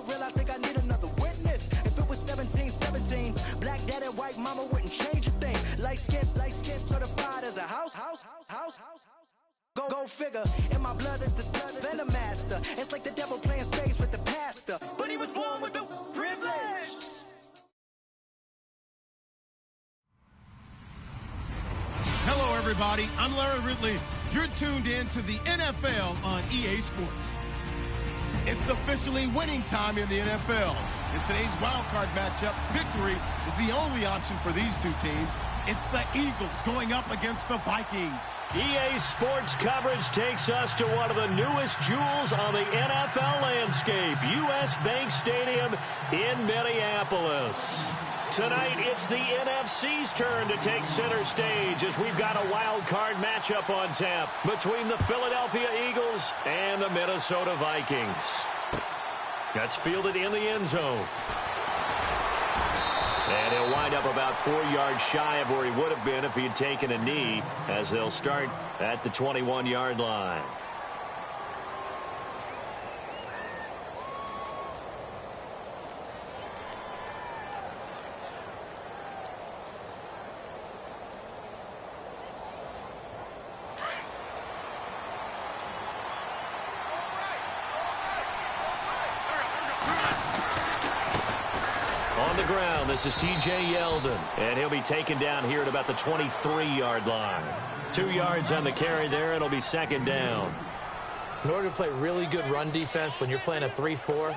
real, I think I need another witness. If it was 17, black dad and white mama wouldn't change a thing. Light skin, certified as a house. Go figure, in my blood is the venom master. It's like the devil playing space with the pastor, but he was born with the privilege. Hello, everybody. I'm Larry Ridley. You're tuned in to the NFL on EA Sports. It's officially winning time in the NFL. In today's wildcard matchup, victory is the only option for these two teams. It's the Eagles going up against the Vikings. EA Sports coverage takes us to one of the newest jewels on the NFL landscape, U.S. Bank Stadium in Minneapolis. Tonight, it's the NFC's turn to take center stage as we've got a wild card matchup on tap between the Philadelphia Eagles and the Minnesota Vikings. That's fielded in the end zone. And he'll wind up about 4 yards shy of where he would have been if he had taken a knee, as they'll start at the 21-yard line. On the ground, this is T.J. Yeldon, and he'll be taken down here at about the 23-yard line. 2 yards on the carry there, it'll be second down. In order to play really good run defense when you're playing a 3-4,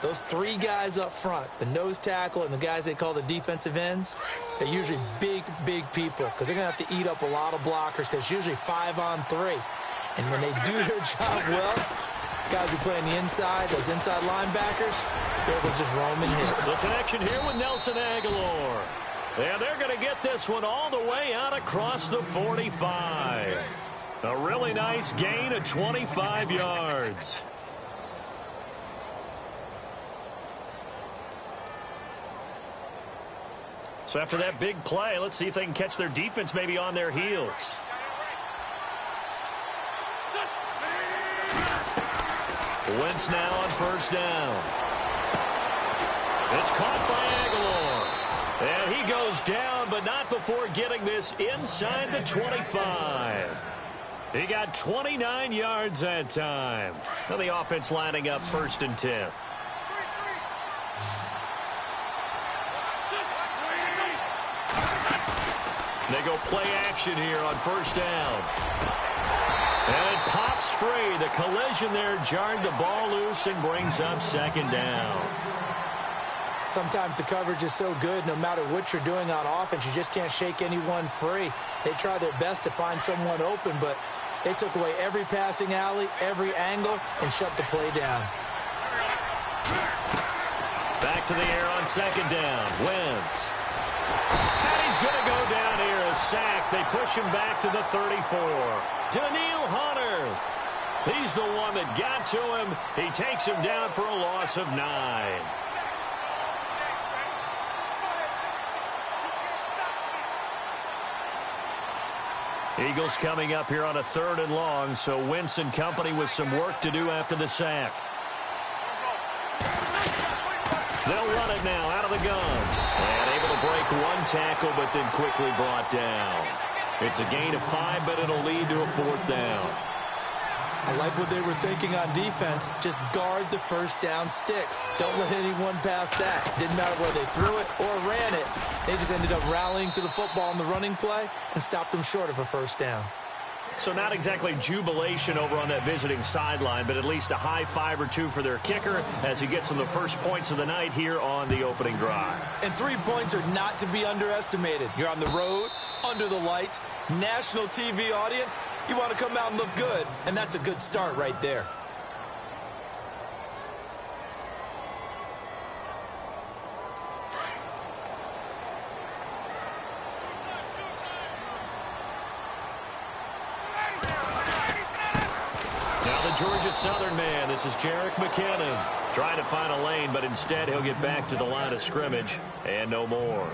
those three guys up front, the nose tackle and the guys they call the defensive ends, they're usually big people because they're going to have to eat up a lot of blockers because it's usually 5-on-3. And when they do their job well, guys who play on the inside, those inside linebackers, they're able to just roam and hit. The connection here with Nelson Aguilar. And they're going to get this one all the way out across the 45. A really nice gain of 25 yards. So after that big play, let's see if they can catch their defense maybe on their heels. Wentz now on first down. It's caught by Aguilar. And he goes down, but not before getting this inside the 25. He got 29 yards that time. Now the offense lining up 1st and 10. They go play action here on first down. And it pops free. The collision there jarred the ball loose and brings up second down. Sometimes the coverage is so good, no matter what you're doing on offense, you just can't shake anyone free. They try their best to find someone open, but they took away every passing alley, every angle, and shut the play down. Back to the air on second down. Wentz. And he's going to go down here, a sack. They push him back to the 34. Daniil Hunter. He's the one that got to him. He takes him down for a loss of 9. Eagles coming up here on a 3rd and long, so Wentz and company with some work to do after the sack. They'll run it now out of the gun. And able to break one tackle, but then quickly brought down. It's a gain of 5, but it'll lead to a 4th down. I like what they were thinking on defense. Just guard the first down sticks. Don't let anyone pass that. Didn't matter whether they threw it or ran it. They just ended up rallying to the football in the running play and stopped them short of a first down. So not exactly jubilation over on that visiting sideline, but at least a high 5 or 2 for their kicker as he gets them the first points of the night here on the opening drive. And 3 points are not to be underestimated. You're on the road, under the lights, national TV audience. You want to come out and look good, and that's a good start right there. Georgia Southern man, this is Jerick McKinnon. Trying to find a lane, but instead he'll get back to the line of scrimmage and no more.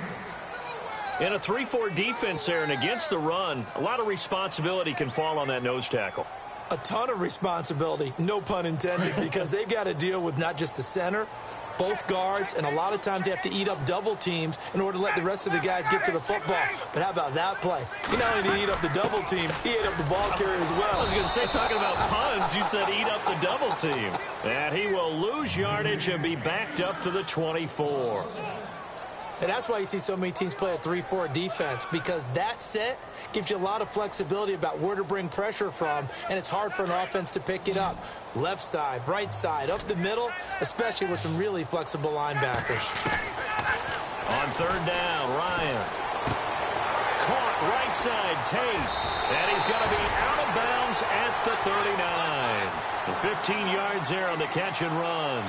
In a 3-4 defense there and against the run, a lot of responsibility can fall on that nose tackle. A ton of responsibility, no pun intended, because they've got to deal with not just the center, both guards, and a lot of times they have to eat up double teams in order to let the rest of the guys get to the football. But how about that play? He not only did he eat up the double team, he ate up the ball carrier as well. I was going to say, talking about puns, you said eat up the double team. And he will lose yardage and be backed up to the 24. And that's why you see so many teams play a 3-4 defense, because that set gives you a lot of flexibility about where to bring pressure from, and it's hard for an offense to pick it up. Left side, right side, up the middle, especially with some really flexible linebackers. On third down, Ryan. Caught right side, Tate. And he's going to be out of bounds at the 39. And 15 yards there on the catch and run.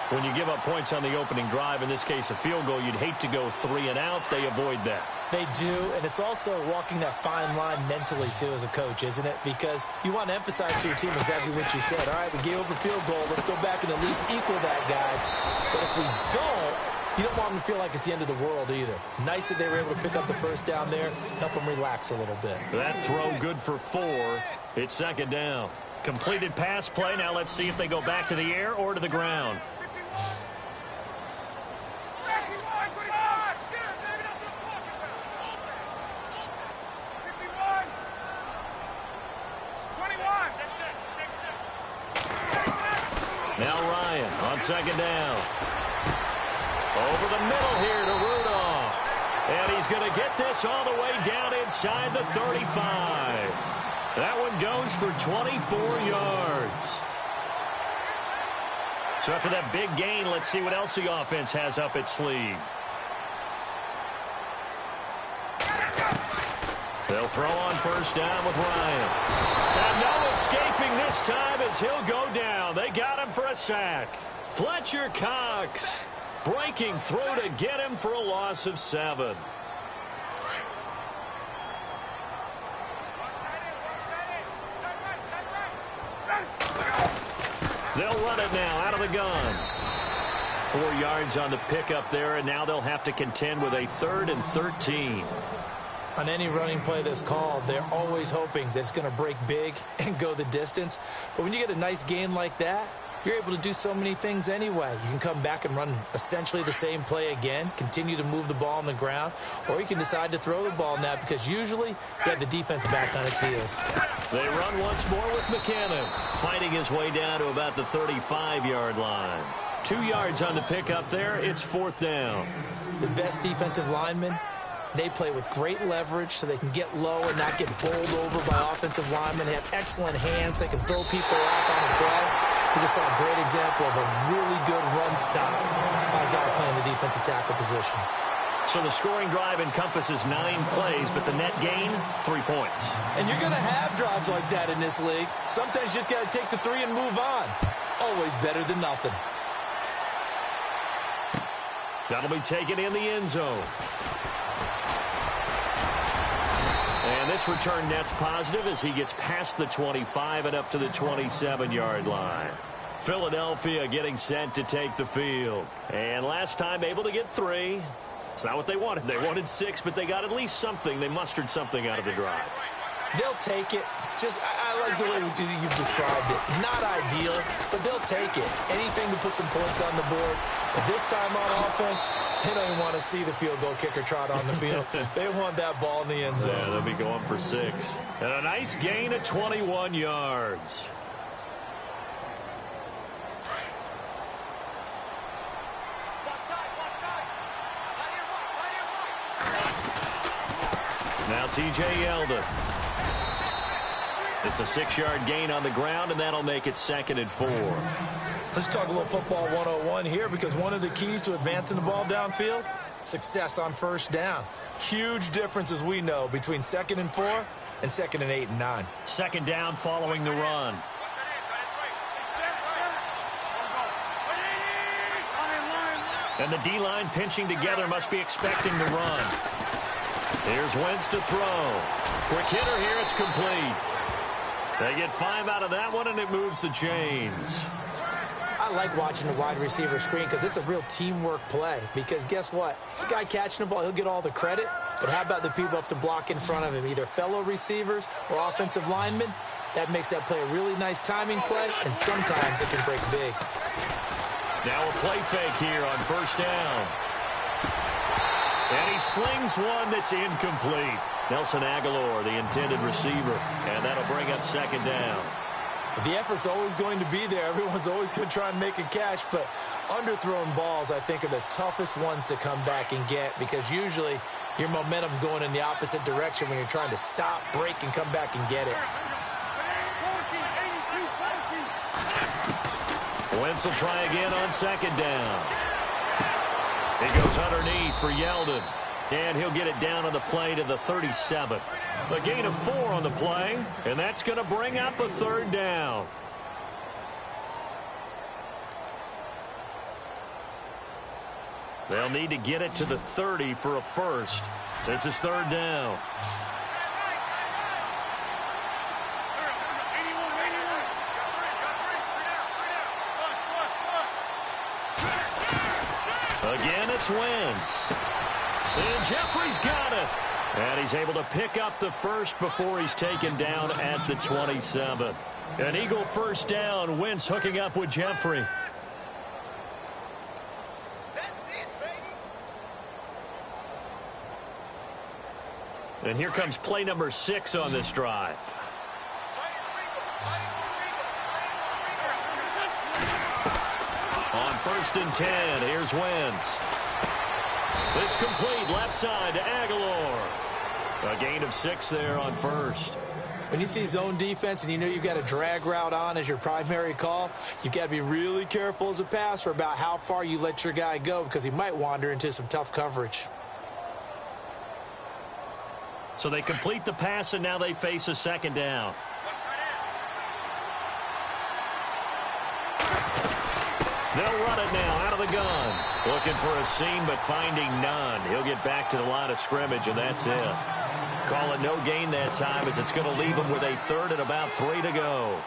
When you give up points on the opening drive, in this case a field goal, you'd hate to go 3 and out. They avoid that. They do, and it's also walking that fine line mentally, too, as a coach, isn't it? Because you want to emphasize to your team exactly what you said. All right, we gave up a field goal. Let's go back and at least equal that, guys. But if we don't, you don't want them to feel like it's the end of the world either. Nice that they were able to pick up the first down there, help them relax a little bit. That throw good for 4. It's second down. Completed pass play. Now let's see if they go back to the air or to the ground. Now Ryan on second down. Over the middle here to Rudolph. And he's going to get this all the way down inside the 35. That one goes for 24 yards. So after that big gain, let's see what else the offense has up its sleeve. They'll throw on first down with Ryan. And no escaping this time as he'll go down. They got him for a sack. Fletcher Cox breaking through to get him for a loss of 7. They'll run it now out of the gun. 4 yards on the pickup there, and now they'll have to contend with a 3rd and 13. On any running play that's called, they're always hoping that it's going to break big and go the distance. But when you get a nice gain like that, you're able to do so many things anyway. You can come back and run essentially the same play again, continue to move the ball on the ground, or you can decide to throw the ball now because usually you have the defense back on its heels. They run once more with McKinnon, fighting his way down to about the 35-yard line. 2 yards on the pickup there. It's 4th down. The best defensive linemen, they play with great leverage so they can get low and not get bowled over by offensive linemen. They have excellent hands. They can throw people off on the play. We just saw a great example of a really good run stop by a guy playing the defensive tackle position. So the scoring drive encompasses 9 plays, but the net gain, 3 points. And you're going to have drives like that in this league. Sometimes you just got to take the 3 and move on. Always better than nothing. That'll be taken in the end zone. And this return net's positive as he gets past the 25 and up to the 27-yard line. Philadelphia getting set to take the field. And last time able to get 3. It's not what they wanted. They wanted 6, but they got at least something. They mustered something out of the drive. They'll take it. Just, I like the way you've described it. Not ideal, but they'll take it. Anything to put some points on the board. But this time on offense, they don't even want to see the field goal kicker trot on the field. They want that ball in the end zone. Yeah, they'll be going for 6. And a nice gain of 21 yards. Now T.J. Yeldon. It's a 6-yard gain on the ground, and that'll make it 2nd and 4. Let's talk a little football 101 here, because one of the keys to advancing the ball downfield, success on first down. Huge difference, as we know, between 2nd and 4 and 2nd and 8 and 9. 2nd down following the run. And the D-line pinching together, must be expecting the run. Here's Wentz to throw. Quick hitter here, it's complete. They get 5 out of that one, and it moves the chains. I like watching the wide receiver screen because it's a real teamwork play. Because guess what? The guy catching the ball, he'll get all the credit. But how about the people up to block in front of him, either fellow receivers or offensive linemen? That makes that play a really nice timing play, and sometimes it can break big. Now a play fake here on first down. And he slings one that's incomplete. Nelson Aguilar, the intended receiver, and that'll bring up second down. The effort's always going to be there. Everyone's always going to try and make a catch, but underthrown balls, I think, are the toughest ones to come back and get because usually your momentum's going in the opposite direction when you're trying to stop, break, and come back and get it. Wentz will try again on second down. He goes underneath for Yeldon. And he'll get it down on the play to the 37. A gain of 4 on the play, and that's going to bring up a third down. They'll need to get it to the 30 for a first. This is third down. Again, it's Wentz. And Jeffrey's got it. And he's able to pick up the first before he's taken down at the 27. An Eagle first down. Wentz hooking up with Jeffrey. And here comes play number 6 on this drive. On first and 10, here's Wentz. This complete left side to Aguilar. A gain of 6 there on first. When you see zone defense and you know you've got a drag route on as your primary call, you've got to be really careful as a passer about how far you let your guy go because he might wander into some tough coverage. So they complete the pass, and now they face a second down. They'll run it now out of the gun. Looking for a seam, but finding none. He'll get back to the line of scrimmage, and that's it. Call it no gain that time as it's going to leave him with a third and about 3 to go.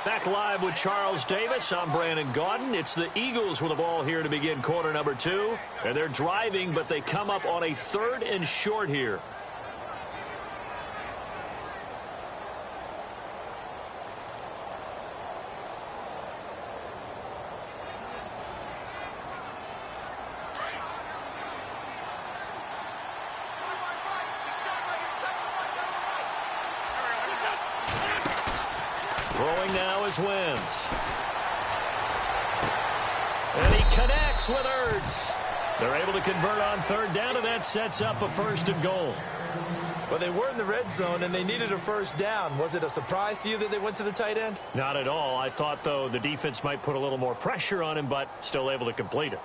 Back live with Charles Davis. I'm Brandon Gaudin. It's the Eagles with the ball here to begin quarter number 2. And they're driving, but they come up on a 3rd and short here. Throwing now is Wentz. And he connects with Ertz. They're able to convert on third down, and that sets up a first and goal. Well, they were in the red zone, and they needed a first down. Was it a surprise to you that they went to the tight end? Not at all. I thought, though, the defense might put a little more pressure on him, but still able to complete it.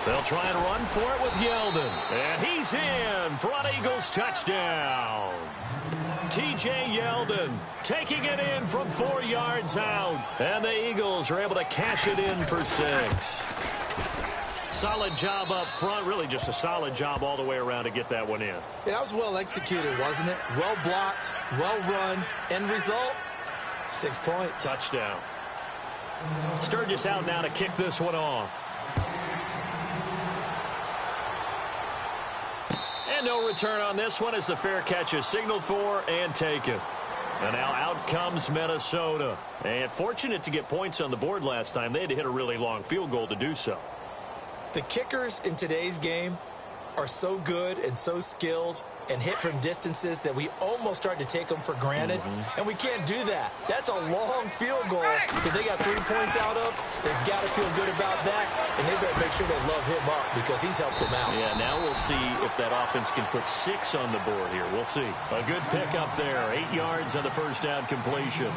They'll try and run for it with Yeldon. And he's in for an Eagles touchdown. T.J. Yeldon taking it in from 4 yards out. And the Eagles are able to cash it in for 6. Solid job up front. Really just a solid job all the way around to get that one in. Yeah, that was well executed, wasn't it? Well blocked, well run. End result, 6 points. Touchdown. Sturgis out now to kick this one off. And no return on this one as the fair catch is signaled for and taken. And now out comes Minnesota. And fortunate to get points on the board last time. They had to hit a really long field goal to do so. The kickers in today's game are so good and so skilled and hit from distances that we almost start to take them for granted. And we can't do that. That's a long field goal that they got 3 points out of. They've got to feel good about that, and they better make sure they love him up because he's helped them out. Yeah, now we'll see if that offense can put 6 on the board here. We'll see. A good pickup there. 8 yards on the first down completion.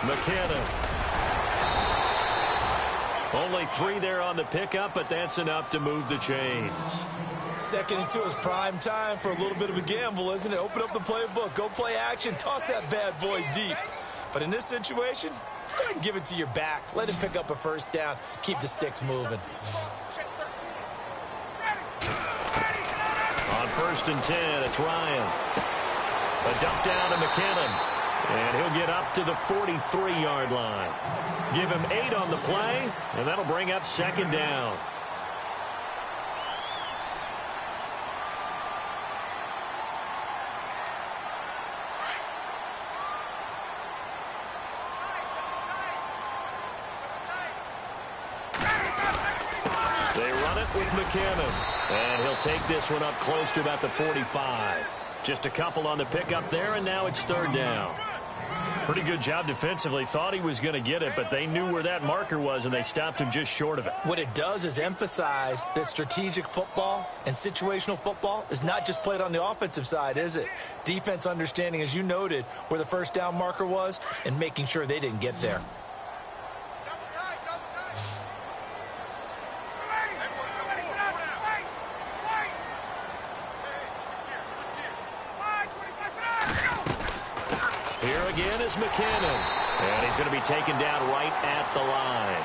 McKinnon. Only 3 there on the pickup, but that's enough to move the chains. 2nd and 2 is prime time for a little bit of a gamble, isn't it? Open up the playbook, go play action, toss that bad boy deep. But in this situation, go ahead and give it to your back. Let him pick up a first down. Keep the sticks moving. first and 10. It's Ryan. A dump down to McKinnon. And he'll get up to the 43-yard line. Give him 8 on the play, and that'll bring up second down. They run it with McKinnon. And he'll take this one up close to about the 45. Just a couple on the pickup there, and now it's third down. Pretty good job defensively. Thought he was going to get it, but they knew where that marker was, and they stopped him just short of it. What it does is emphasize that strategic football and situational football is not just played on the offensive side, is it? Defense understanding, as you noted, where the first down marker was and making sure they didn't get there. Here again is McKinnon. And he's going to be taken down right at the line.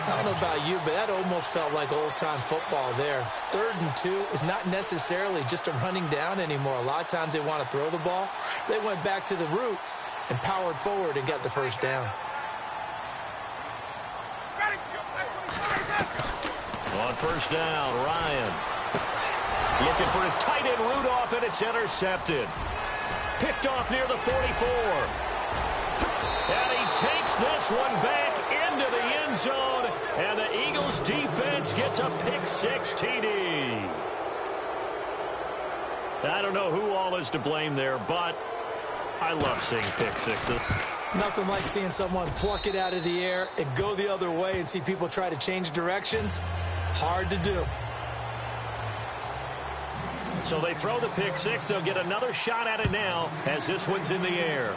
I don't know about you, but that almost felt like old-time football there. 3rd and 2 is not necessarily just a running down anymore. A lot of times they want to throw the ball. They went back to the roots and powered forward and got the first down. On first down, Ryan. Looking for his tight end Rudolph, and it's intercepted. Picked off near the 44. And he takes this one back into the end zone. And the Eagles defense gets a pick-6 TD. I don't know who all is to blame there, but I love seeing pick-sixes. Nothing like seeing someone pluck it out of the air and go the other way and see people try to change directions. Hard to do. So they throw the pick-6. They'll get another shot at it now as this one's in the air.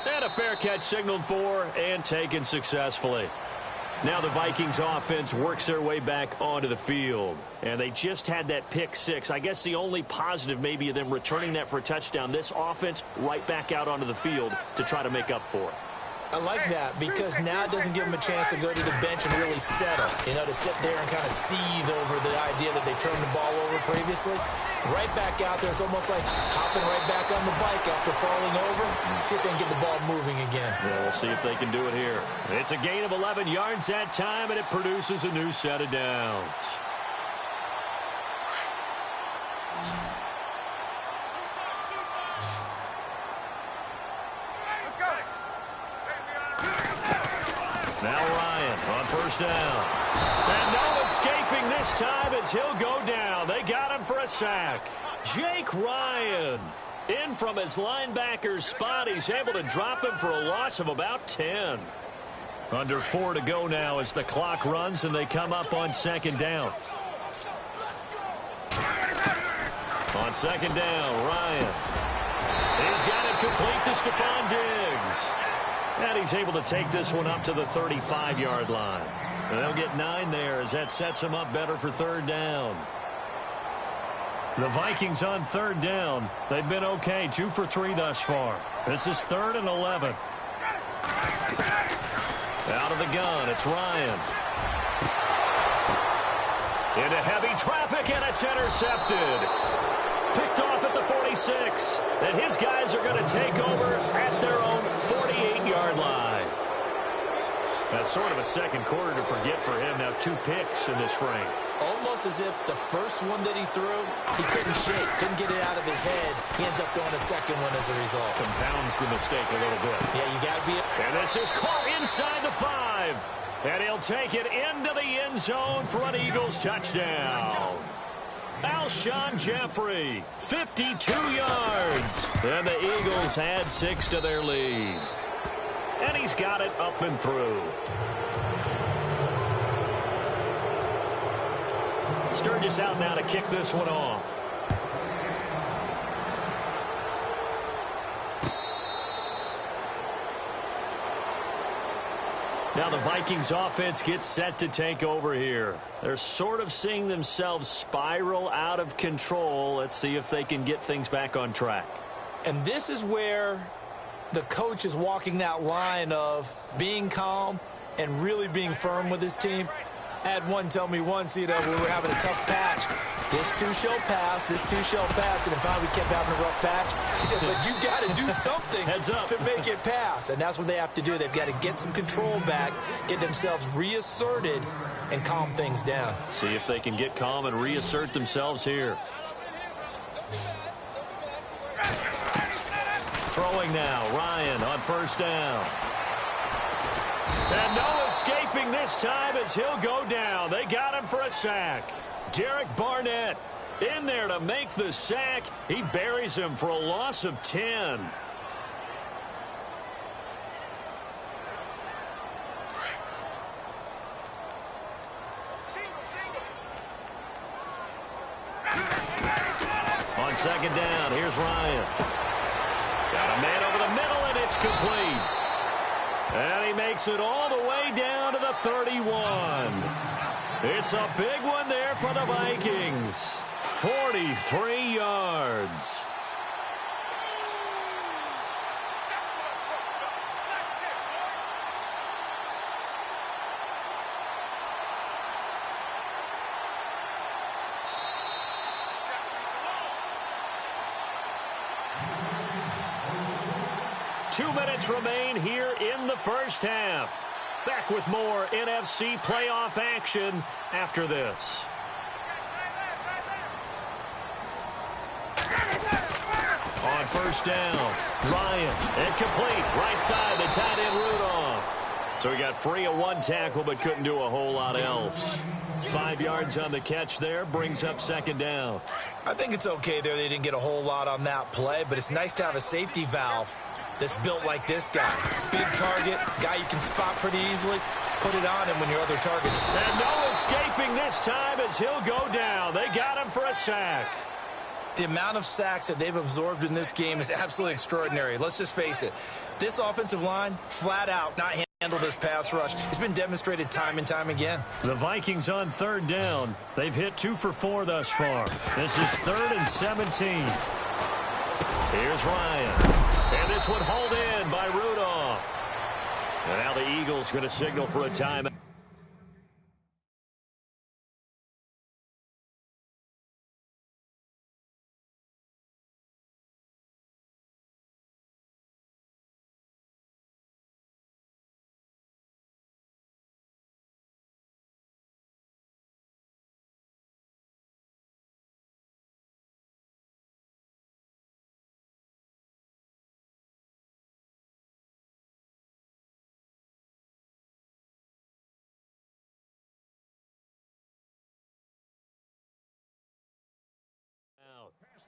And a fair catch signaled for and taken successfully. Now the Vikings offense works their way back onto the field. And they just had that pick-6. I guess the only positive maybe of them returning that for a touchdown. This offense right back out onto the field to try to make up for it. I like that because now it doesn't give them a chance to go to the bench and really settle. You know, to sit there and kind of seethe over the idea that they turned the ball over previously. Right back out there. It's almost like hopping right back on the bike after falling over. See if they can get the ball moving again. Yeah, we'll see if they can do it here. It's a gain of 11 yards that time, and it produces a new set of downs. Now Ryan on first down. And no escaping this time as he'll go down. They got him for a sack. Jake Ryan in from his linebacker's spot. He's able to drop him for a loss of about 10. Under 4 to go now as the clock runs and they come up on second down. On second down, Ryan. He's got it complete to Stephon Diggs. And he's able to take this one up to the 35-yard line. And they'll get 9 there as that sets them up better for third down. The Vikings on third down. They've been okay, 2 for 3 thus far. This is 3rd and 11. Out of the gun, it's Ryan. Into heavy traffic, and it's intercepted. Picked off at the 46. And his guys are going to take over at their own 48-yard line. That's sort of a second quarter to forget for him. Now 2 picks in this frame. Almost as if the first one that he threw, he couldn't shake, couldn't get it out of his head. He ends up throwing a second one as a result. Compounds the mistake a little bit. Yeah, you got to be... And this is caught inside the 5. And he'll take it into the end zone for an Eagles touchdown. Alshon Jeffrey, 52 yards. And the Eagles add 6 to their lead. And he's got it up and through. Sturgis out now to kick this one off. Now the Vikings offense gets set to take over here. They're sort of seeing themselves spiral out of control. Let's see if they can get things back on track. And this is where the coach is walking that line of being calm and really being firm with his team. I had one tell me once, we were having a tough patch. This too shall pass, this too shall pass, and then finally we kept having a rough patch. He said, but you got to do something to make it pass, and that's what they have to do. They've got to get some control back, get themselves reasserted, and calm things down. See if they can get calm and reassert themselves here. Throwing now, Ryan on first down. And no escaping this time as he'll go down. They got him for a sack. Derek Barnett in there to make the sack. He buries him for a loss of 10. On second down, here's Ryan. Got a man over the middle, and it's complete. And he makes it all the way down to the 31. It's a big one there for the Vikings. 43 yards. Two minutes remain here in the first half. Back with more NFC playoff action after this. On first down, Ryan, incomplete, right side, the tight end Rudolph. So he got free of one tackle but couldn't do a whole lot else. 5 yards on the catch there, brings up second down. I think it's okay there. They didn't get a whole lot on that play, but it's nice to have a safety valve that's built like this guy. Big target, guy you can spot pretty easily. Put it on him when your other targets. And no escaping this time as he'll go down. They got him for a sack. The amount of sacks that they've absorbed in this game is absolutely extraordinary. Let's just face it. This offensive line, flat out, not handle this pass rush. It's been demonstrated time and time again. The Vikings on third down. They've hit 2 for 4 thus far. This is 3rd and 17. Here's Ryan. And this one hauled in by Rudolph. And now the Eagles going to signal for a timeout.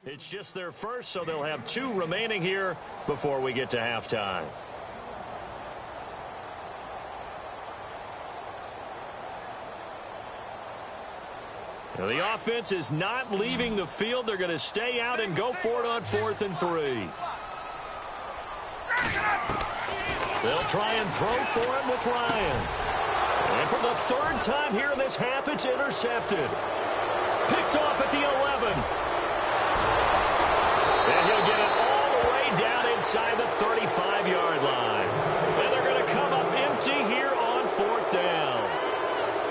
It's just their first, so they'll have 2 remaining here before we get to halftime. Now the offense is not leaving the field. They're going to stay out and go for it on 4th and 3. They'll try and throw for it with Ryan. And for the 3rd time here in this half, it's intercepted. Picked off at the 11. And he'll get it all the way down inside the 35-yard line. And they're going to come up empty here on 4th down.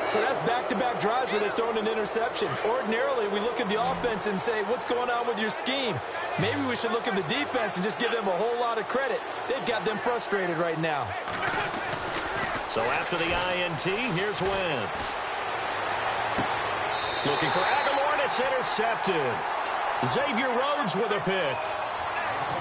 So that's back-to-back drives where they're throwing an interception. Ordinarily, we look at the offense and say, what's going on with your scheme? Maybe we should look at the defense and just give them a whole lot of credit. They've got them frustrated right now. So after the INT, here's Wentz. Looking for Aguilar, and it's intercepted. Xavier Rhodes with a pick.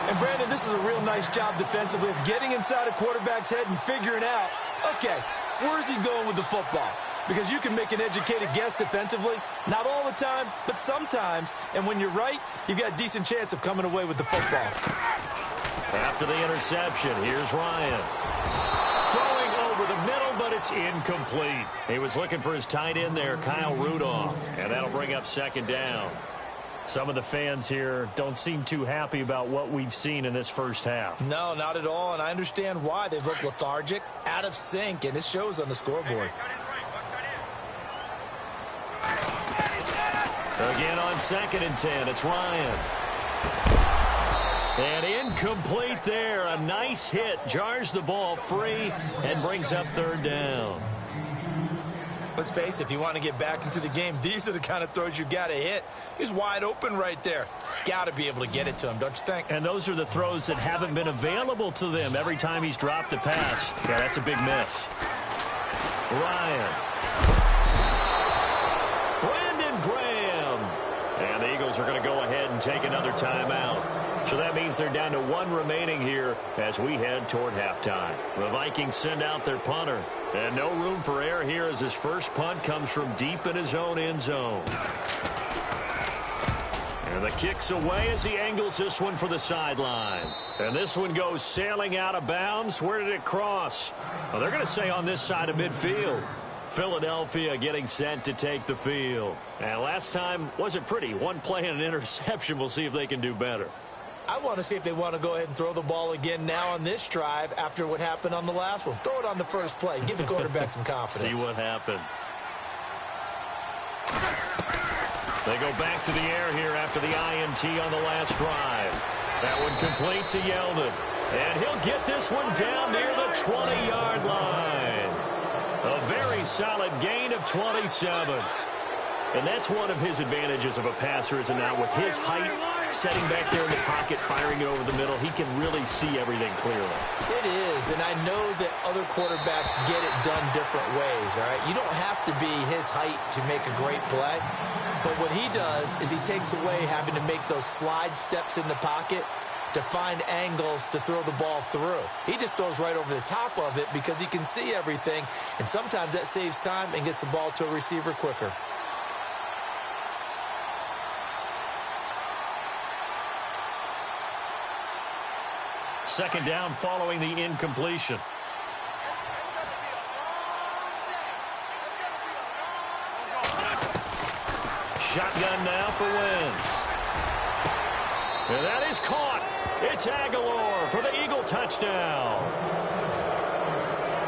And, Brandon, this is a real nice job defensively of getting inside a quarterback's head and figuring out, okay, where's he going with the football? Because you can make an educated guess defensively. Not all the time, but sometimes. And when you're right, you've got a decent chance of coming away with the football. After the interception, here's Ryan. Throwing over the middle, but it's incomplete. He was looking for his tight end there, Kyle Rudolph. And that'll bring up second down. Some of the fans here don't seem too happy about what we've seen in this first half. No, not at all, and I understand why. They've looked lethargic, out of sync, and it shows on the scoreboard. Again on 2nd and 10, it's Ryan. And incomplete there. A nice hit. Jars the ball free and brings up 3rd down. Let's face it, if you want to get back into the game, these are the kind of throws you got to hit. He's wide open right there. Got to be able to get it to him, don't you think? And those are the throws that haven't been available to them every time he's dropped a pass. Yeah, that's a big miss. Ryan. Brandon Graham. And the Eagles are going to go ahead and take another timeout. So that means they're down to one remaining here as we head toward halftime. The Vikings send out their punter. And no room for error here as his first punt comes from deep in his own end zone. And the kick's away as he angles this one for the sideline. And this one goes sailing out of bounds. Where did it cross? Well, they're going to say on this side of midfield. Philadelphia getting set to take the field. And last time wasn't pretty. One play and an interception. We'll see if they can do better. I want to see if they want to go ahead and throw the ball again now on this drive after what happened on the last one. Throw it on the first play. Give the quarterback some confidence. See what happens. They go back to the air here after the INT on the last drive. That one complete to Yeldon. And he'll get this one down near the 20-yard line. A very solid gain of 27. And that's one of his advantages of a passer, is now with his height, setting back there in the pocket, firing it over the middle, he can really see everything clearly. It is, and I know that other quarterbacks get it done different ways, all right? You don't have to be his height to make a great play, but what he does is he takes away having to make those slide steps in the pocket to find angles to throw the ball through. He just throws right over the top of it because he can see everything, and sometimes that saves time and gets the ball to a receiver quicker. Second down following the incompletion. Shotgun now for Wentz. And that is caught. It's Aguilar for the Eagle touchdown.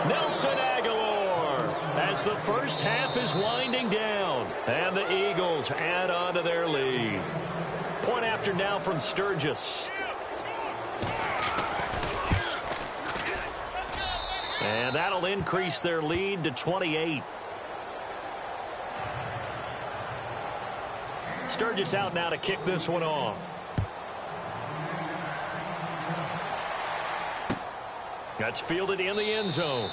Nelson Aguilar as the first half is winding down. And the Eagles add on to their lead. Point after now from Sturgis. And that'll increase their lead to 28. Sturgis out now to kick this one off. That's fielded in the end zone.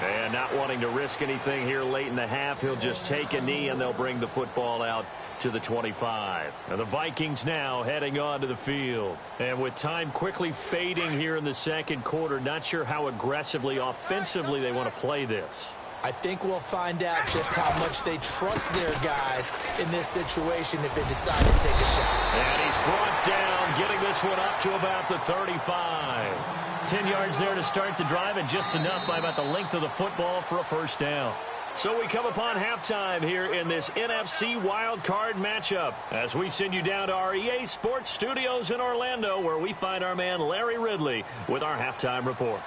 And not wanting to risk anything here late in the half, he'll just take a knee and they'll bring the football out to the 25. And the Vikings now heading on to the field. And with time quickly fading here in the second quarter, not sure how aggressively, offensively they want to play this. I think we'll find out just how much they trust their guys in this situation if they decide to take a shot. And he's brought down, getting this one up to about the 35. 10 yards there to start the drive, and just enough by about the length of the football for a first down. So we come upon halftime here in this NFC wildcard matchup as we send you down to our EA Sports Studios in Orlando, where we find our man Larry Ridley with our halftime report.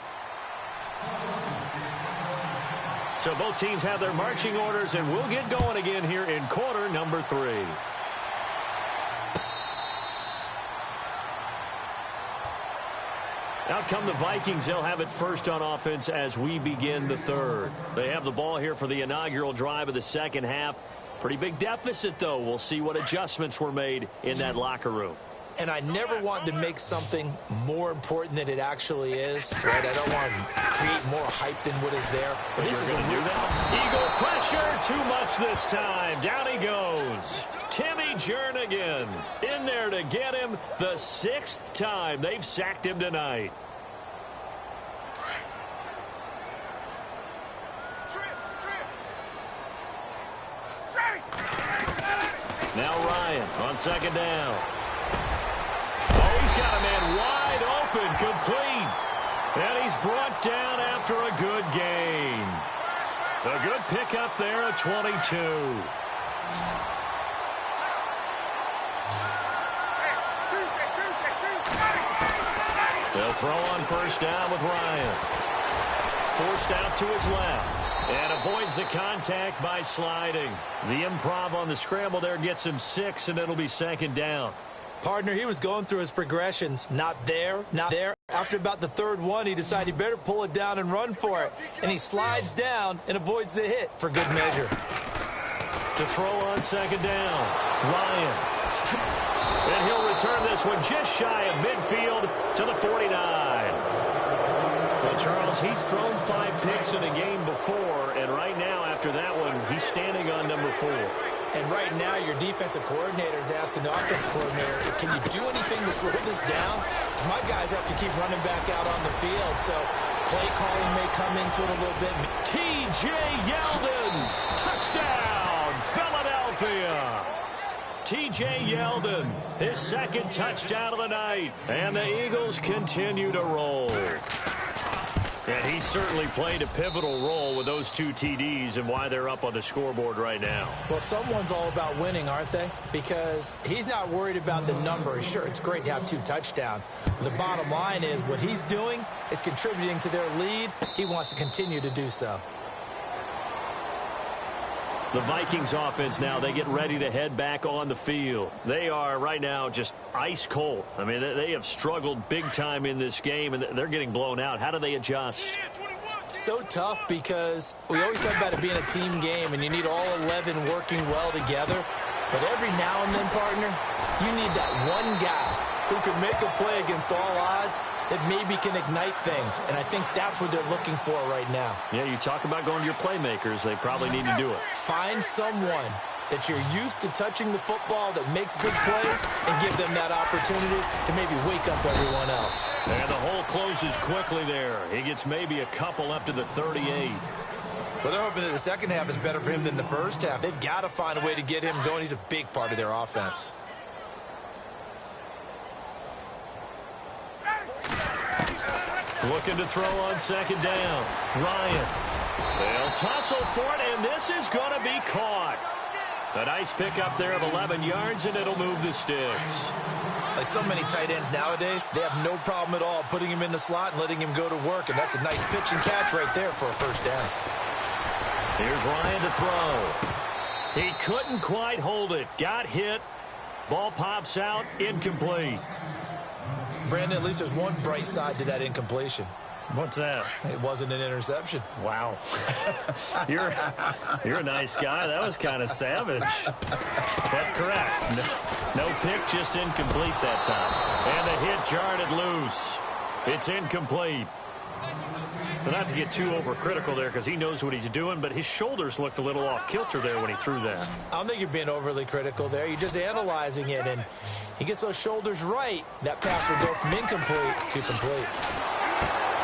So both teams have their marching orders, and we'll get going again here in quarter number 3. Out come the Vikings. They'll have it first on offense as we begin the third. They have the ball here for the inaugural drive of the second half. Pretty big deficit, though. We'll see what adjustments were made in that locker room. And I never want to make something more important than it actually is. Right? I don't want to create more hype than what is there. But this is a do that. Eagle pressure, too much this time. Down he goes. Timmy Jernigan in there to get him the 6th time they've sacked him tonight. Now Ryan on second down. Oh, he's got a man wide open, complete. And he's brought down after a good gain. A good pickup there at 22. They'll throw on first down with Ryan. Forced out to his left. And avoids the contact by sliding. The improv on the scramble there gets him 6, and it'll be second down. Partner, he was going through his progressions. Not there, not there. After about the third one, he decided he better pull it down and run for it. And he slides down and avoids the hit for good measure. To throw on second down, Ryan. And he'll return this one just shy of midfield to the 49. Well, Charles, he's thrown 5 picks in a game before, and right now after that one, he's standing on number 4. And right now, your defensive coordinator is asking the offensive coordinator, can you do anything to slow this down? Because my guys have to keep running back out on the field, so play calling may come into it a little bit. T.J. Yeldon, touchdown, Philadelphia. T.J. Yeldon, his second touchdown of the night, and the Eagles continue to roll. And he certainly played a pivotal role with those 2 TDs and why they're up on the scoreboard right now. Well, someone's all about winning, aren't they? Because he's not worried about the number. Sure, it's great to have 2 touchdowns. But the bottom line is what he's doing is contributing to their lead. He wants to continue to do so. The Vikings offense now, they get ready to head back on the field. They are right now just ice cold. I mean, they have struggled big time in this game, and they're getting blown out. How do they adjust? So tough because we always talk about it being a team game, and you need all 11 working well together. But every now and then, partner, you need that one guy who can make a play against all odds that maybe can ignite things. And I think that's what they're looking for right now. Yeah, you talk about going to your playmakers. They probably need to do it. Find someone that you're used to touching the football that makes big plays and give them that opportunity to maybe wake up everyone else. And the hole closes quickly there. He gets maybe a couple up to the 38. Well, they're hoping that the second half is better for him than the first half. They've got to find a way to get him going. He's a big part of their offense. Looking to throw on second down. Ryan. They'll tussle for it, and this is going to be caught. A nice pickup there of 11 yards, and it'll move the sticks. Like so many tight ends nowadays, they have no problem at all putting him in the slot and letting him go to work, and that's a nice pitch and catch right there for a first down. Here's Ryan to throw. He couldn't quite hold it. Got hit. Ball pops out. Incomplete. Brandon, at least there's one bright side to that incompletion. What's that? It wasn't an interception. Wow. You're a nice guy. That was kind of savage. But correct. No pick, just incomplete that time. And the hit jarred it loose. It's incomplete. But not to get too overcritical there because he knows what he's doing, but his shoulders looked a little off kilter there when he threw that. I don't think you're being overly critical there. You're just analyzing it, and he gets those shoulders right. That pass will go from incomplete to complete.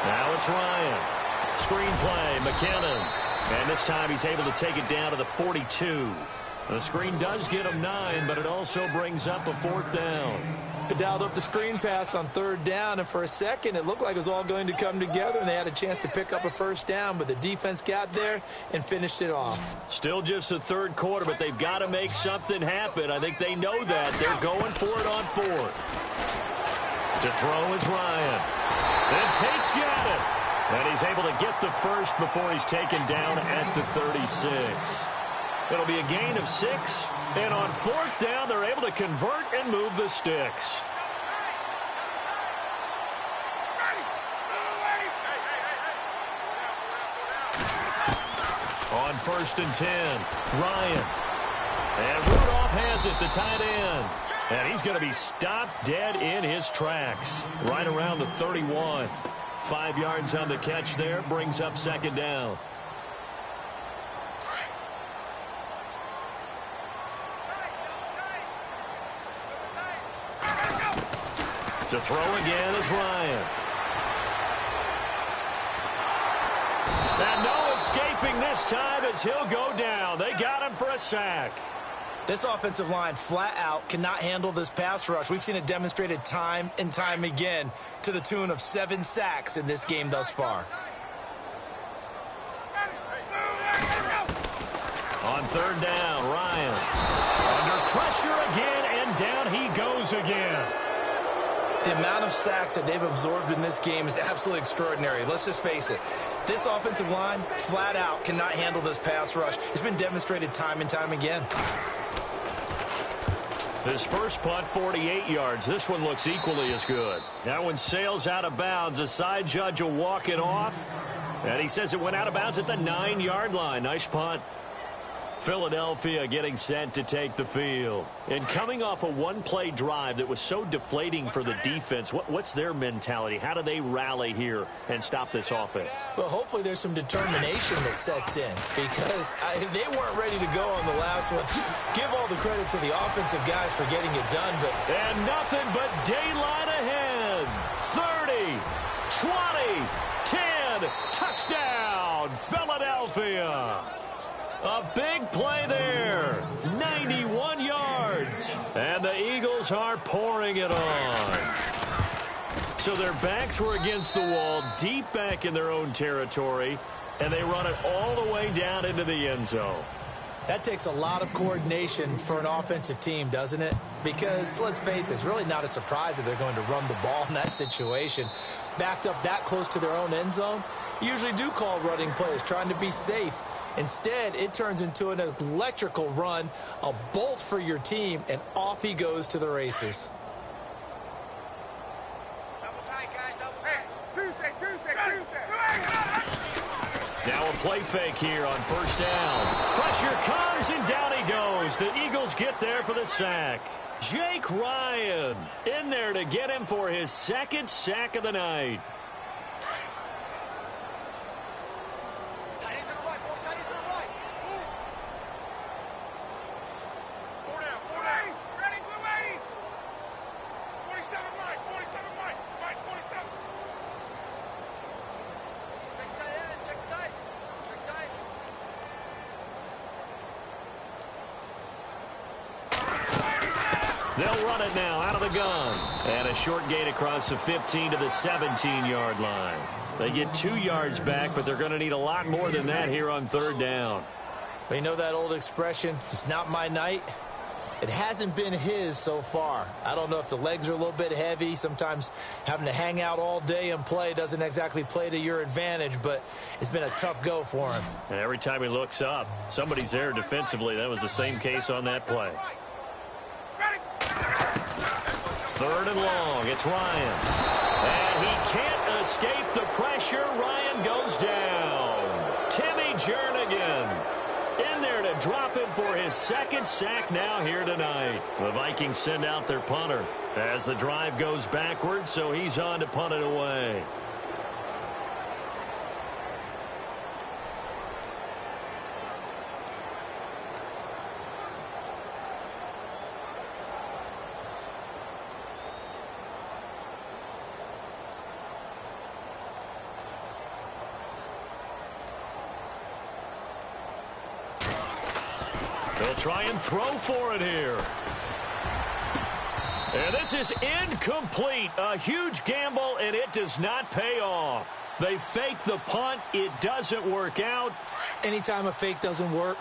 Now it's Ryan. Screen play, McKinnon. And this time he's able to take it down to the 42. The screen does get him 9, but it also brings up a 4th down. They dialed up the screen pass on 3rd down, and for a second it looked like it was all going to come together, and they had a chance to pick up a first down, but the defense got there and finished it off. Still just the 3rd quarter, but they've got to make something happen. I think they know that. They're going for it on 4th. To throw is Ryan. And Tate's got it. And he's able to get the first before he's taken down at the 36. It'll be a gain of 6. And on 4th down, they're able to convert and move the sticks. On 1st and 10, Ryan. And Rudolph has it, the tight end. And he's going to be stopped dead in his tracks. Right around the 31. 5 yards on the catch there, brings up 2nd down. To throw again is Ryan. And no escaping this time as he'll go down. They got him for a sack. This offensive line flat out cannot handle this pass rush. We've seen it demonstrated time and time again to the tune of 7 sacks in this game thus far. On 3rd down, Ryan. Under pressure again, and down he goes again. The amount of sacks that they've absorbed in this game is absolutely extraordinary. Let's just face it. This offensive line, flat out, cannot handle this pass rush. It's been demonstrated time and time again. His first punt, 48 yards. This one looks equally as good. That one sails out of bounds. The side judge will walk it off. And he says it went out of bounds at the 9-yard line. Nice punt. Philadelphia getting set to take the field. And coming off a one-play drive that was so deflating for the defense, what's their mentality? How do they rally here and stop this offense? Well, hopefully there's some determination that sets in because they weren't ready to go on the last one. Give all the credit to the offensive guys for getting it done. And nothing but daylight ahead. 30, 20, 10, touchdown, Philadelphia. A big play there, 91 yards, and the Eagles are pouring it on. So their backs were against the wall, deep back in their own territory, and they run it all the way down into the end zone. That takes a lot of coordination for an offensive team, doesn't it? Because, let's face it, it's really not a surprise that they're going to run the ball in that situation. Backed up that close to their own end zone, usually do call running plays, trying to be safe. Instead, it turns into an electrical run, a bolt for your team, and off he goes to the races. Double tight, guys, double tight. Tuesday. Now a play fake here on first down. Pressure comes, and down he goes. The Eagles get there for the sack. Jake Ryan in there to get him for his second sack of the night. They'll run it now out of the gun. And a short gain across the 15 to the 17-yard line. They get 2 yards back, but they're going to need a lot more than that here on third down. They know that old expression, it's not my night. It hasn't been his so far. I don't know if the legs are a little bit heavy. Sometimes having to hang out all day and play doesn't exactly play to your advantage, but it's been a tough go for him. And every time he looks up, somebody's there defensively. That was the same case on that play. Third and long. It's Ryan. And he can't escape the pressure. Ryan goes down. Timmy Jernigan in there to drop him for his second sack now here tonight. The Vikings send out their punter as the drive goes backwards, so he's on to punt it away. They'll try and throw for it here. And this is incomplete. A huge gamble, and it does not pay off. They fake the punt. It doesn't work out. Anytime a fake doesn't work,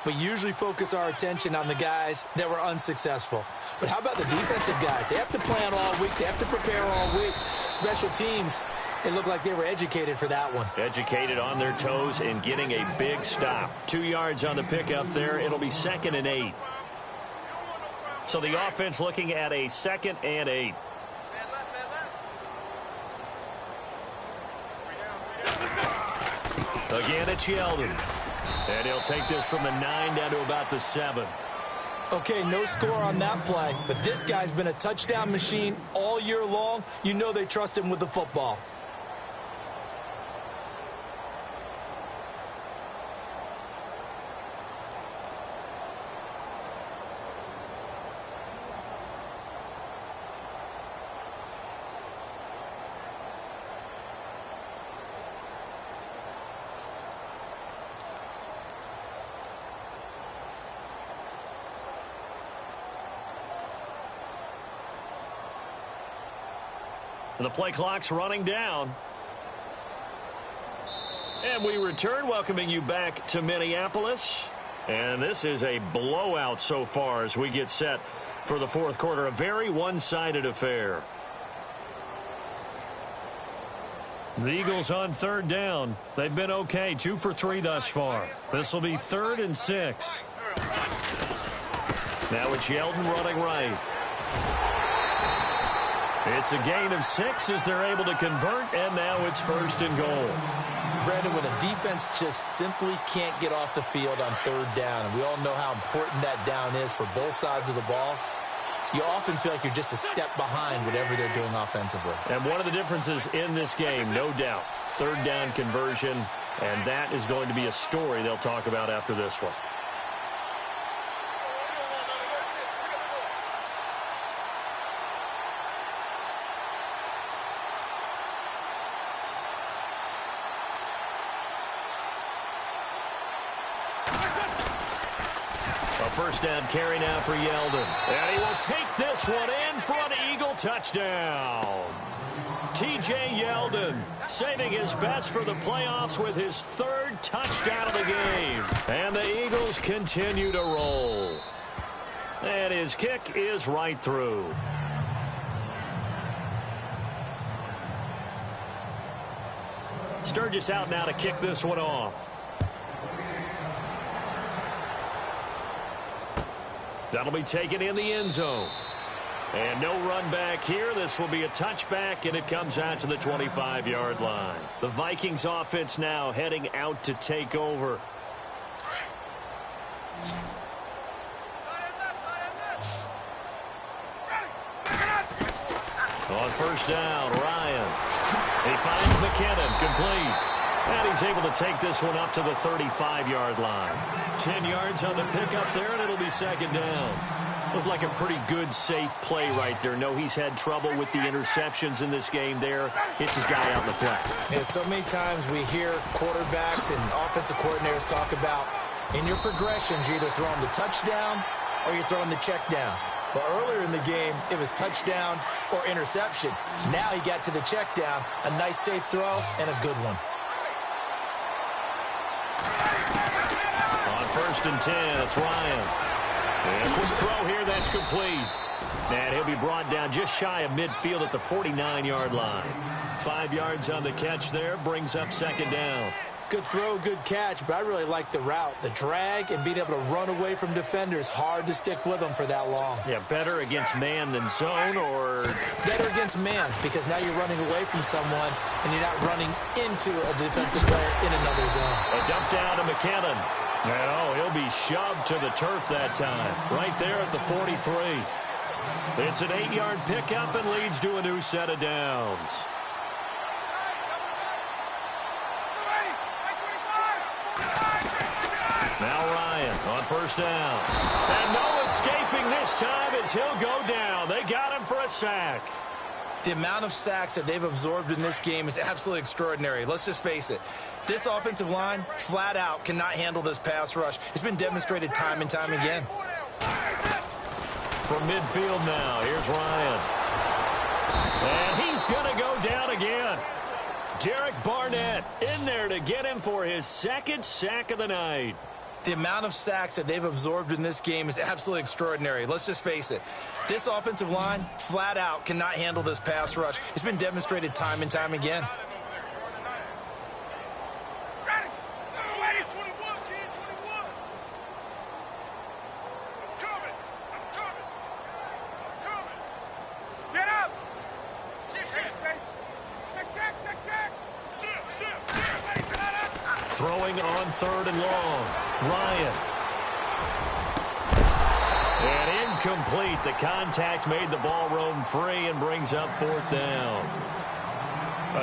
we usually focus our attention on the guys that were unsuccessful. But how about the defensive guys? They have to plan all week. They have to prepare all week. Special teams, it looked like they were educated for that one. Educated on their toes and getting a big stop. 2 yards on the pickup there. It'll be 2nd and 8. So the offense looking at a 2nd and 8. Again, it's Yeldon. And he'll take this from the 9 down to about the 7. Okay, no score on that play, but this guy's been a touchdown machine all year long. You know they trust him with the football. The play clock's running down. And we return, welcoming you back to Minneapolis. And this is a blowout so far as we get set for the fourth quarter. A very one-sided affair. The Eagles on third down. They've been okay, 2 for 3 thus far. This will be 3rd and 6. Now it's Yeldon running right. It's a gain of 6 as they're able to convert, and now it's 1st and goal. Brandon, when a defense just simply can't get off the field on 3rd down, and we all know how important that down is for both sides of the ball, you often feel like you're just a step behind whatever they're doing offensively. And one of the differences in this game, no doubt, 3rd down conversion, and that is going to be a story they'll talk about after this one. First down carry now for Yeldon. And he will take this one in for an Eagle touchdown. T.J. Yeldon saving his best for the playoffs with his 3rd touchdown of the game. And the Eagles continue to roll. And his kick is right through. Sturgis out now to kick this one off. That'll be taken in the end zone. And no run back here. This will be a touchback, and it comes out to the 25-yard line. The Vikings offense now heading out to take over. On first down, Ryan. He finds McKinnon, complete. And he's able to take this one up to the 35-yard line. 10 yards on the pickup there, and it'll be 2nd down. Looked like a pretty good, safe play right there. No, he's had trouble with the interceptions in this game there. Hits his guy out in the flat. Yeah, so many times we hear quarterbacks and offensive coordinators talk about in your progressions, you're either throwing the touchdown or you're throwing the check down. But earlier in the game, it was touchdown or interception. Now he got to the check down, a nice safe throw, and a good one. On 1st and 10, it's Ryan. And a quick throw here, that's complete. And he'll be brought down just shy of midfield at the 49-yard line. 5 yards on the catch there, brings up 2nd down. Good throw, good catch, but I really like the route. The drag and being able to run away from defenders, hard to stick with them for that long. Yeah, better against man than zone, or? Better against man, because now you're running away from someone and you're not running into a defensive player in another zone. A dump down to McKinnon. And oh, he'll be shoved to the turf that time. Right there at the 43. It's an 8-yard pickup and leads to a new set of downs. Now Ryan on first down. And no escaping this time as he'll go down. They got him for a sack. The amount of sacks that they've absorbed in this game is absolutely extraordinary. Let's just face it. This offensive line, flat out, cannot handle this pass rush. It's been demonstrated time and time again. From midfield now, here's Ryan. And he's going to go down again. Derek Barnett in there to get him for his 2nd sack of the night. The amount of sacks that they've absorbed in this game is absolutely extraordinary. Let's just face it. This offensive line, flat out, cannot handle this pass rush. It's been demonstrated time and time again. Throwing on 3rd and long. Ryan. And incomplete. The contact made the ball roam free and brings up 4th down.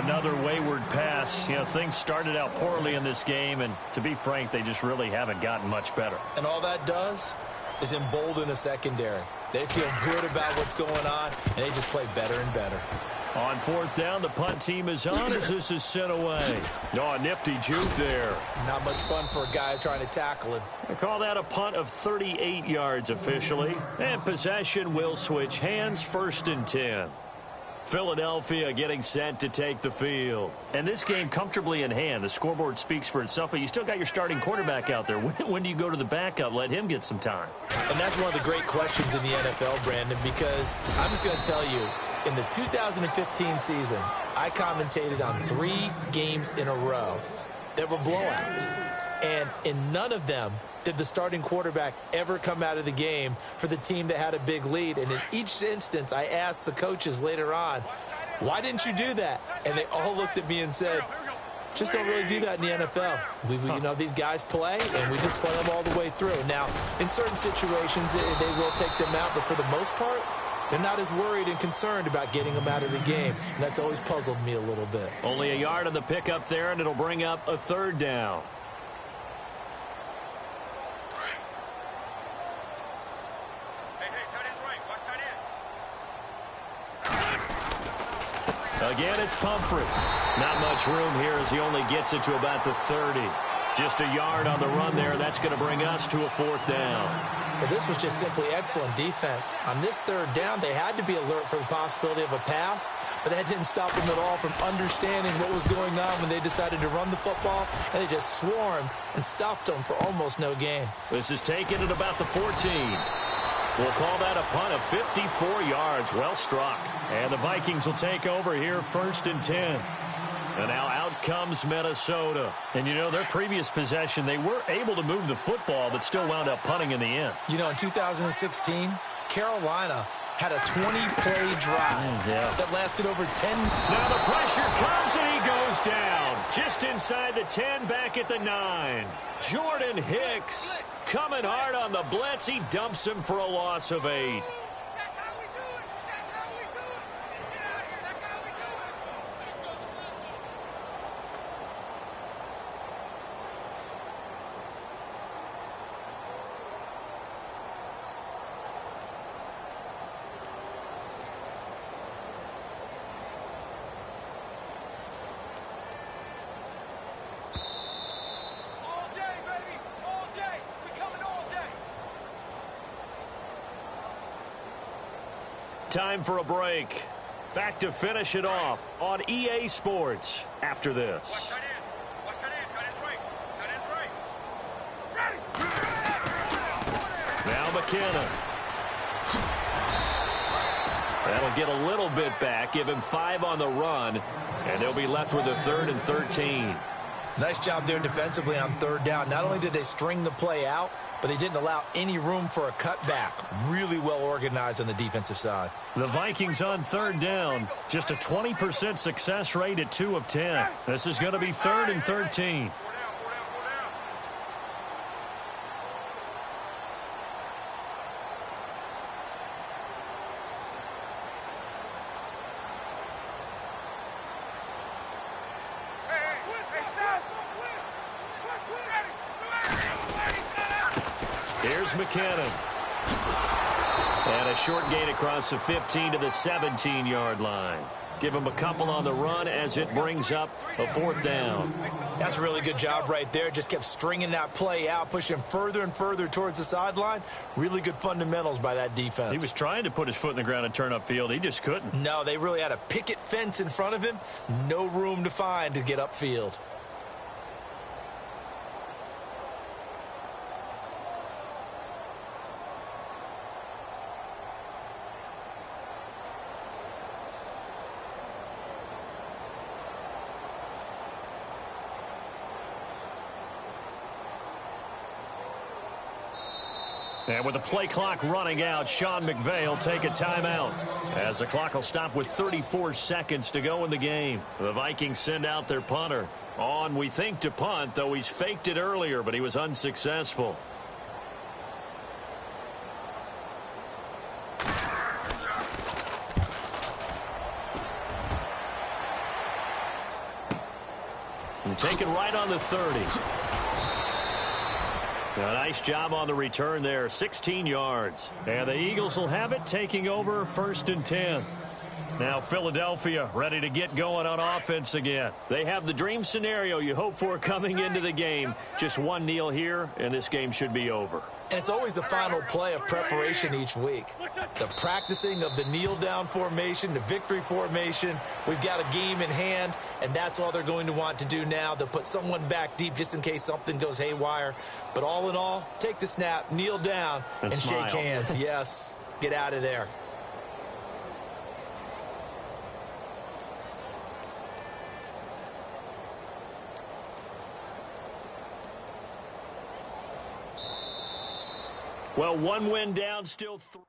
Another wayward pass. You know, things started out poorly in this game, and to be frank, they just really haven't gotten much better. And all that does is embolden a secondary. They feel good about what's going on, and they just play better and better. On 4th down, the punt team is on as this is sent away. Oh, a nifty juke there. Not much fun for a guy trying to tackle him. I call that a punt of 38 yards officially. And possession will switch hands, 1st and 10. Philadelphia getting set to take the field. And this game comfortably in hand. The scoreboard speaks for itself, but you still got your starting quarterback out there. When do you go to the backup? Let him get some time. And that's one of the great questions in the NFL, Brandon, because I'm just going to tell you, in the 2015 season, I commentated on 3 games in a row that were blowouts. And in none of them did the starting quarterback ever come out of the game for the team that had a big lead. And in each instance, I asked the coaches later on, why didn't you do that? And they all looked at me and said, just don't really do that in the NFL. You know, these guys play, and we just play them all the way through. Now, in certain situations, they will take them out, but for the most part, they're not as worried and concerned about getting them out of the game, and that's always puzzled me a little bit. Only a yard on the pickup there, and it'll bring up a third down. Again, it's Pumphrey. Not much room here as he only gets it to about the 30. Just a yard on the run there. That's going to bring us to a fourth down. But this was just simply excellent defense. On this third down, they had to be alert for the possibility of a pass, but that didn't stop them at all from understanding what was going on when they decided to run the football, and they just swarmed and stuffed them for almost no gain. This is taken at about the 14. We'll call that a punt of 54 yards. Well struck. And the Vikings will take over here, 1st and 10. And now out comes Minnesota. And, you know, their previous possession, they were able to move the football, but still wound up punting in the end. You know, in 2016, Carolina had a 20-play drive that lasted over 10. Now the pressure comes, and he goes down. Just inside the 10, back at the 9. Jordan Hicks coming hard on the blitz. He dumps him for a loss of 8. Time for a break. Back to finish it off on EA Sports after this. Now McKinnon. That'll get a little bit back, give him 5 on the run, and they'll be left with a 3rd and 13. Nice job there defensively on third down. Not only did they string the play out, but they didn't allow any room for a cutback. Really well organized on the defensive side. The Vikings on third down. Just a 20% success rate at 2 of 10. This is going to be 3rd and 13. Here's McKinnon. And a short gain across the 15 to the 17-yard line. Give him a couple on the run as it brings up a 4th down. That's a really good job right there. Just kept stringing that play out, pushing him further and further towards the sideline. Really good fundamentals by that defense. He was trying to put his foot in the ground and turn upfield. He just couldn't. No, they really had a picket fence in front of him. No room to find to get upfield. And with the play clock running out, Sean McVay will take a timeout as the clock will stop with 34 seconds to go in the game. The Vikings send out their punter on, we think, to punt, though he's faked it earlier, but he was unsuccessful. And taken right on the 30. A nice job on the return there, 16 yards. And the Eagles will have it, taking over 1st and 10. Now Philadelphia ready to get going on offense again. They have the dream scenario you hope for coming into the game. Just one kneel here, and this game should be over. And it's always the final play of preparation each week. The practicing of the kneel-down formation, the victory formation. We've got a game in hand, and that's all they're going to want to do now. They'll put someone back deep just in case something goes haywire. But all in all, take the snap, kneel down, and shake hands. Yes, get out of there. Well, one win down, still 3.